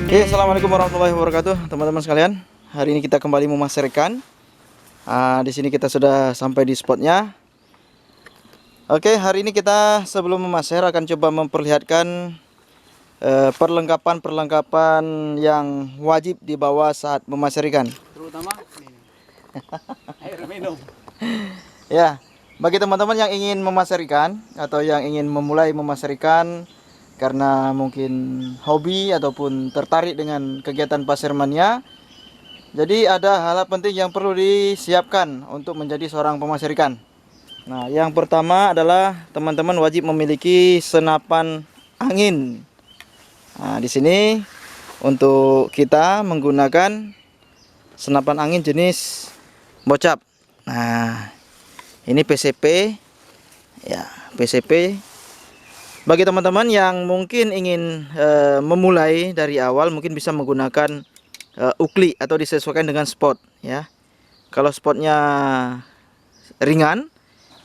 Oke, assalamualaikum warahmatullahi wabarakatuh, teman-teman sekalian. Hari ini kita kembali memasak ikan. Di sini kita sudah sampai di spotnya. Oke, hari ini kita sebelum memasak akan coba memperlihatkan perlengkapan-perlengkapan yang wajib dibawa saat memasak ikan. Terutama air minum. Ya, bagi teman-teman yang ingin memasak ikan atau yang ingin memulai memasak ikan karena mungkin hobi ataupun tertarik dengan kegiatan pasir mania, jadi ada hal penting yang perlu disiapkan untuk menjadi seorang pemasar ikan. Nah, yang pertama adalah teman-teman wajib memiliki senapan angin. Nah, di sini untuk kita menggunakan senapan angin jenis bocap. Nah, ini PCP ya, PCP. Bagi teman-teman yang mungkin ingin memulai dari awal, mungkin bisa menggunakan ukli atau disesuaikan dengan spot ya. Kalau spotnya ringan,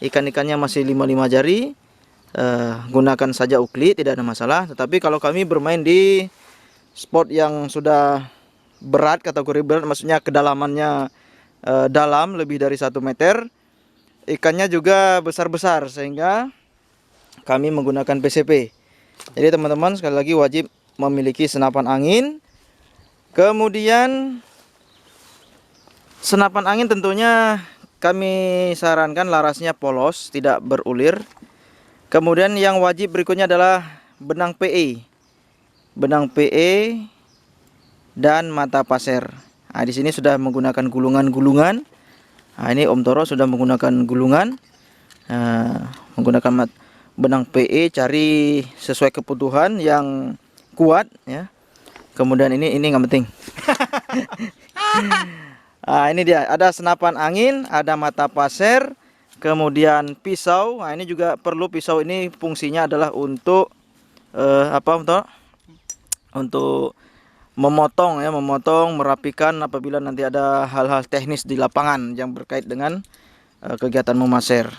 ikan-ikannya masih 5 jari, gunakan saja ukli, tidak ada masalah. Tetapi kalau kami bermain di spot yang sudah berat, kategori berat, maksudnya kedalamannya dalam lebih dari 1 meter, ikannya juga besar-besar, sehingga kami menggunakan PCP. Jadi teman-teman sekali lagi wajib memiliki senapan angin. Kemudian senapan angin tentunya kami sarankan larasnya polos, tidak berulir. Kemudian yang wajib berikutnya adalah benang PE. Benang PE dan mata pasir. Nah, di sini sudah menggunakan gulungan-gulungan. Nah, ini Om Toro sudah menggunakan gulungan. Menggunakan benang PE, cari sesuai kebutuhan yang kuat ya. Kemudian ini nggak penting. Ini dia, ada senapan angin, ada mata pasir, kemudian pisau. Nah, ini juga perlu pisau, ini fungsinya adalah untuk untuk memotong ya, merapikan apabila nanti ada hal-hal teknis di lapangan yang berkait dengan kegiatan memasir.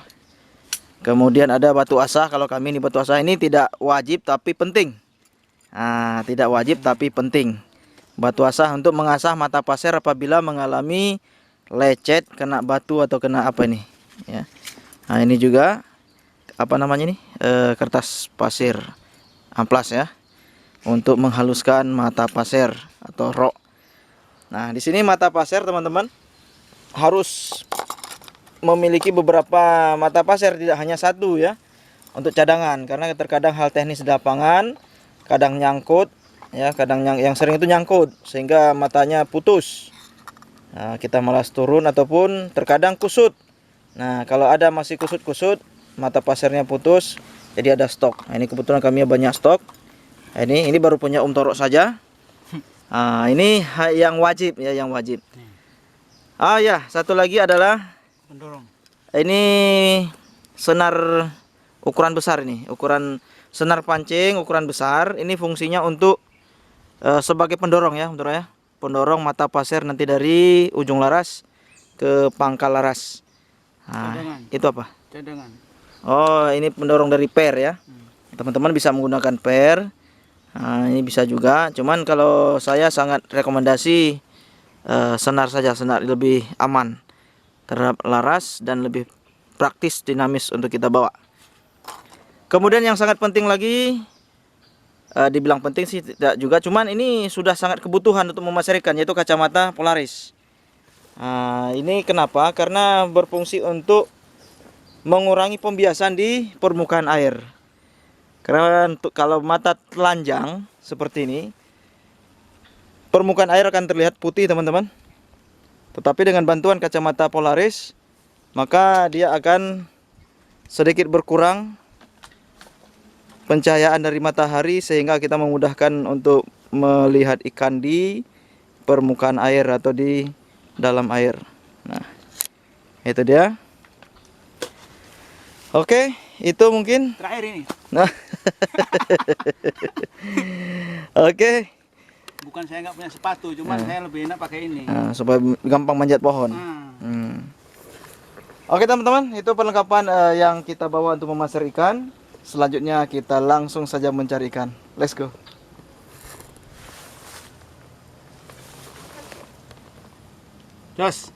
Kemudian ada batu asah. Kalau kami ini batu asah ini tidak wajib tapi penting. Tidak wajib tapi penting. Batu asah untuk mengasah mata pasir apabila mengalami lecet, kena batu atau kena apa ini ya. Nah, ini juga apa namanya ini? Kertas pasir amplas ya, untuk menghaluskan mata pasir atau rok. Nah, di sini mata pasir teman-teman harus memiliki beberapa mata pasir, tidak hanya satu ya, untuk cadangan, karena terkadang hal teknis di lapangan kadang nyangkut ya, kadang yang sering itu nyangkut sehingga matanya putus. Nah, kita malas turun ataupun terkadang kusut. Nah, kalau ada masih kusut-kusut, mata pasirnya putus, jadi ada stok. Nah, ini kebetulan kami banyak stok. Nah, ini baru punya Om Toro saja. Ini yang wajib ya, yang wajib. Ya, satu lagi adalah Pendorong. ini senar ukuran besar, ini ukuran senar pancing ukuran besar. Ini fungsinya untuk sebagai pendorong ya, pendorong mata pasir nanti dari ujung laras ke pangkal laras. Itu apa? Cadangan. Oh, ini pendorong dari per ya. Teman-teman bisa menggunakan per. Ini bisa juga. Cuman kalau saya sangat rekomendasi senar saja, senar lebih aman terhadap laras dan lebih praktis, dinamis untuk kita bawa. Kemudian yang sangat penting lagi, dibilang penting sih tidak juga, cuman ini sudah sangat kebutuhan untuk memasar ikan, yaitu kacamata Polaris. Ini kenapa? Karena berfungsi untuk mengurangi pembiasan di permukaan air. Karena kalau mata telanjang seperti ini, permukaan air akan terlihat putih teman-teman. Tetapi dengan bantuan kacamata Polaris, maka dia akan sedikit berkurang pencahayaan dari matahari, sehingga kita memudahkan untuk melihat ikan di permukaan air atau di dalam air. Nah, itu dia. Oke, itu mungkin Terakhir ini. nah. Oke. Bukan saya nggak punya sepatu, cuman saya lebih enak pakai ini. Supaya gampang manjat pohon. Oke teman-teman, itu perlengkapan yang kita bawa untuk memasar ikan. Selanjutnya kita langsung saja mencari ikan. Let's go. Jos.